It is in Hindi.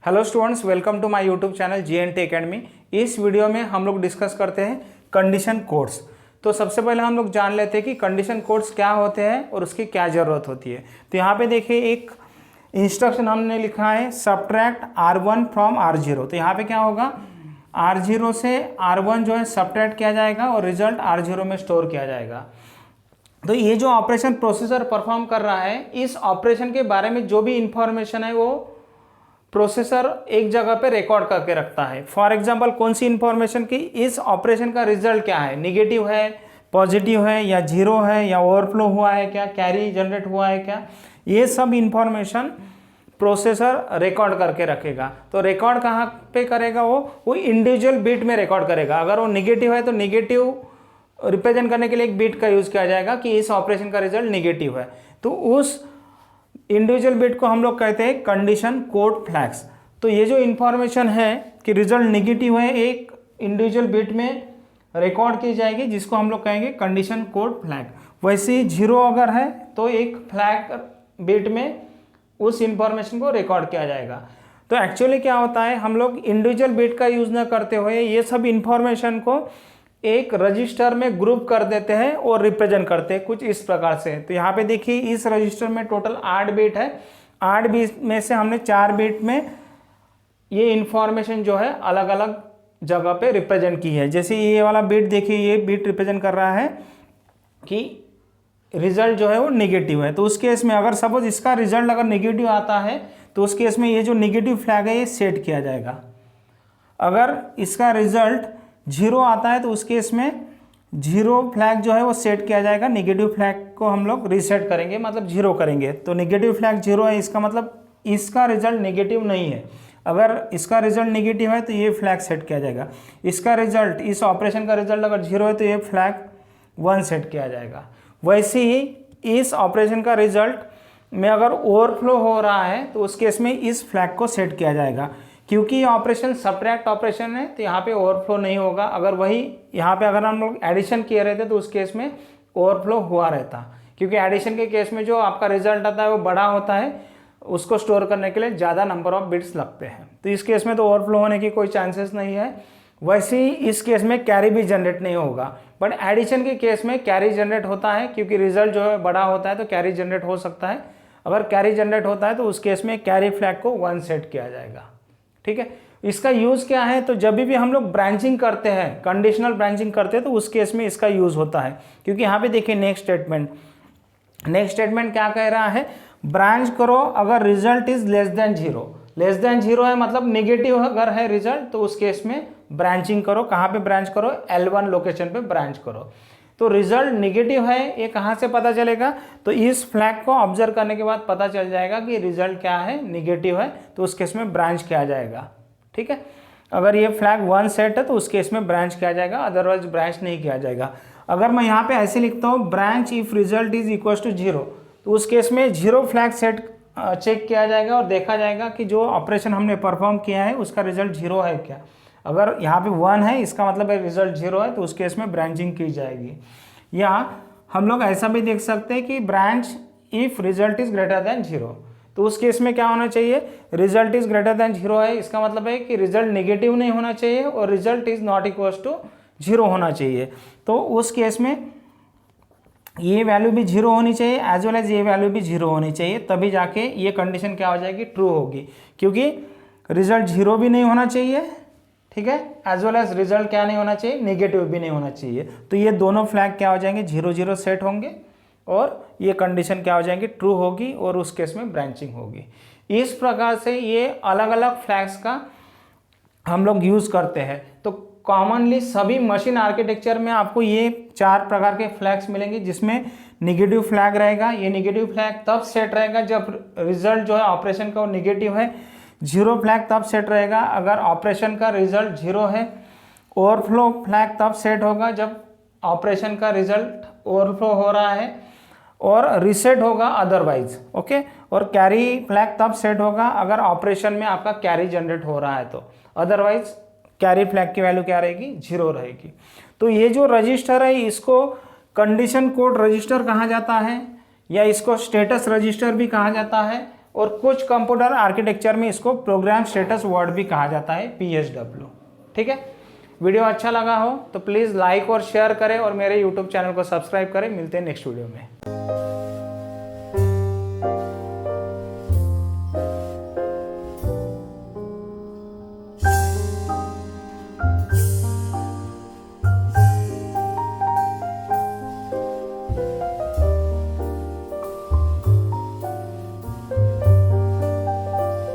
Hello students, welcome to my YouTube channel GNT academy. इस वीडियो में हम लोग डिस्कस करते हैं कंडीशन कोड्स। तो सबसे पहले हम लोग जान लेते हैं कि कंडीशन कोड्स क्या होते हैं और उसकी क्या ज़रूरत होती है। तो यहाँ पे देखिए एक इंस्ट्रक्शन हमने लिखा है सब्ट्रैक्ट R1 फ्रॉम R0। तो यहाँ पे क्या होगा, R0 से R1 जो है सब्ट्रैक्ट किया जाएगा और रिजल्ट R0 में स्टोर किया जाएगा। तो ये जो ऑपरेशन प्रोसेसर परफॉर्म कर रहा है, इस ऑपरेशन के बारे में जो भी इंफॉर्मेशन है वो प्रोसेसर एक जगह पे रिकॉर्ड करके रखता है। फॉर एग्जांपल कौन सी इंफॉर्मेशन की, इस ऑपरेशन का रिजल्ट क्या है, निगेटिव है, पॉजिटिव है या जीरो है या ओवरफ्लो हुआ है क्या, कैरी जनरेट हुआ है क्या, ये सब इंफॉर्मेशन प्रोसेसर रिकॉर्ड करके रखेगा। तो रिकॉर्ड कहाँ पे करेगा, वो इंडिविजुअल बिट में रिकॉर्ड करेगा। अगर वो निगेटिव है तो निगेटिव रिप्रेजेंट करने के लिए एक बिट का यूज़ किया जाएगा कि इस ऑपरेशन का रिजल्ट निगेटिव है। तो उस इंडिविजुअल बिट को हम लोग कहते हैं कंडीशन कोड फ्लैग्स। तो ये जो इंफॉर्मेशन है कि रिजल्ट नेगेटिव है, एक इंडिविजुअल बिट में रिकॉर्ड की जाएगी, जिसको हम लोग कहेंगे कंडीशन कोड फ्लैग। वैसे ही जीरो अगर है तो एक फ्लैग बिट में उस इंफॉर्मेशन को रिकॉर्ड किया जाएगा। तो एक्चुअली क्या होता है, हम लोग इंडिविजुअल बिट का यूज़ न करते हुए ये सब इंफॉर्मेशन को एक रजिस्टर में ग्रुप कर देते हैं और रिप्रेजेंट करते हैं कुछ इस प्रकार से। तो यहाँ पे देखिए इस रजिस्टर में टोटल 8 बिट है। 8 बिट में से हमने 4 बिट में ये इंफॉर्मेशन जो है अलग अलग जगह पे रिप्रेजेंट की है। जैसे ये वाला बिट देखिए, ये बिट रिप्रेजेंट कर रहा है कि रिजल्ट जो है वो निगेटिव है। तो उस केस में अगर सपोज इसका रिजल्ट अगर निगेटिव आता है तो उस केस में ये जो निगेटिव फ्लैग है ये सेट किया जाएगा। अगर इसका रिजल्ट जीरो आता है तो उस केस में जीरो फ्लैग जो है वो सेट किया जाएगा। नेगेटिव फ्लैग को हम लोग रीसेट करेंगे, मतलब जीरो करेंगे। तो नेगेटिव फ्लैग जीरो है, इसका मतलब इसका रिजल्ट नेगेटिव नहीं है। अगर इसका रिजल्ट नेगेटिव है तो ये फ्लैग सेट किया जाएगा। इसका रिजल्ट, इस ऑपरेशन का रिजल्ट अगर जीरो है तो ये फ्लैग 1 सेट किया जाएगा। वैसे ही इस ऑपरेशन का रिजल्ट में अगर ओवरफ्लो हो रहा है तो उस केस में इस फ्लैग को सेट किया जाएगा। क्योंकि ये ऑपरेशन सब्ट्रैक्ट ऑपरेशन है तो यहाँ पे ओवरफ्लो नहीं होगा। अगर वही यहाँ पे अगर हम लोग एडिशन किए रहते तो उस केस में ओवरफ्लो हुआ रहता, क्योंकि एडिशन के केस में जो आपका रिजल्ट आता है वो बड़ा होता है, उसको स्टोर करने के लिए ज़्यादा नंबर ऑफ बिट्स लगते हैं। तो इस केस में तो ओवरफ्लो होने की कोई चांसेस नहीं है। वैसे ही इस केस में कैरी भी जनरेट नहीं होगा। बट एडिशन के केस में कैरी जनरेट होता है, क्योंकि रिजल्ट जो है बड़ा होता है तो कैरी जनरेट हो सकता है। अगर कैरी जनरेट होता है तो उस केस में कैरी फ्लैग को 1 सेट किया जाएगा। ठीक है, इसका यूज़ क्या है, तो जब भी हम लोग ब्रांचिंग करते हैं, कंडीशनल ब्रांचिंग करते हैं तो उस केस में इसका यूज़ होता है। क्योंकि यहाँ पे देखिए नेक्स्ट स्टेटमेंट क्या कह रहा है, ब्रांच करो अगर result is less than zero है, मतलब नेगेटिव अगर है रिजल्ट तो उस केस में ब्रांचिंग करो। कहाँ पे ब्रांच करो, L1 लोकेशन पे ब्रांच करो। तो रिजल्ट नेगेटिव है, ये कहाँ से पता चलेगा, तो इस फ्लैग को ऑब्जर्व करने के बाद पता चल जाएगा कि रिजल्ट क्या है, नेगेटिव है, तो उस केस में ब्रांच किया जाएगा। ठीक है, अगर ये फ्लैग 1 सेट है तो उस केस में ब्रांच किया जाएगा, अदरवाइज ब्रांच नहीं किया जाएगा। अगर मैं यहाँ पे ऐसे लिखता हूँ branch if result is equal to zero, तो उस केस में जीरो फ्लैग सेट चेक किया जाएगा और देखा जाएगा कि जो ऑपरेशन हमने परफॉर्म किया है उसका रिजल्ट जीरो है क्या। अगर यहाँ पे 1 है, इसका मतलब है रिजल्ट जीरो है, तो उस केस में ब्रांचिंग की जाएगी। या हम लोग ऐसा भी देख सकते हैं कि branch if result is greater than zero, तो उस केस में क्या होना चाहिए, result is greater than zero है, इसका मतलब है कि रिजल्ट नेगेटिव नहीं होना चाहिए और result is not equal to zero होना चाहिए। तो उस केस में ये वैल्यू भी जीरो होनी चाहिए एज वेल एज ये वैल्यू भी जीरो होनी चाहिए, तभी जाके ये कंडीशन क्या हो जाएगी, ट्रू होगी। क्योंकि रिजल्ट जीरो भी नहीं होना चाहिए, ठीक है, एज वेल एज रिजल्ट क्या नहीं होना चाहिए, नेगेटिव भी नहीं होना चाहिए। तो ये दोनों फ्लैग क्या हो जाएंगे, 0 सेट होंगे और ये कंडीशन क्या हो जाएंगे, ट्रू होगी और उस केस में ब्रांचिंग होगी। इस प्रकार से ये अलग अलग फ्लैग्स का हम लोग यूज़ करते हैं। तो कॉमनली सभी मशीन आर्किटेक्चर में आपको ये 4 प्रकार के फ्लैग्स मिलेंगे, जिसमें निगेटिव फ्लैग रहेगा। ये निगेटिव फ्लैग तब सेट रहेगा जब रिजल्ट जो है ऑपरेशन का वो निगेटिव है। जीरो फ्लैग तब सेट रहेगा अगर ऑपरेशन का रिजल्ट जीरो है। ओवरफ्लो फ्लैग तब सेट होगा जब ऑपरेशन का रिजल्ट ओवरफ्लो हो रहा है और रीसेट होगा अदरवाइज। ओके, और कैरी फ्लैग तब सेट होगा अगर ऑपरेशन में आपका कैरी जनरेट हो रहा है तो, अदरवाइज कैरी फ्लैग की वैल्यू क्या रहेगी, जीरो रहेगी। तो ये जो रजिस्टर है इसको कंडीशन कोड रजिस्टर कहा जाता है, या इसको स्टेटस रजिस्टर भी कहा जाता है। और कुछ कंप्यूटर आर्किटेक्चर में इसको प्रोग्राम स्टेटस वर्ड भी कहा जाता है, PSW। ठीक है, वीडियो अच्छा लगा हो तो प्लीज़ लाइक और शेयर करें और मेरे यूट्यूब चैनल को सब्सक्राइब करें। मिलते हैं नेक्स्ट वीडियो में।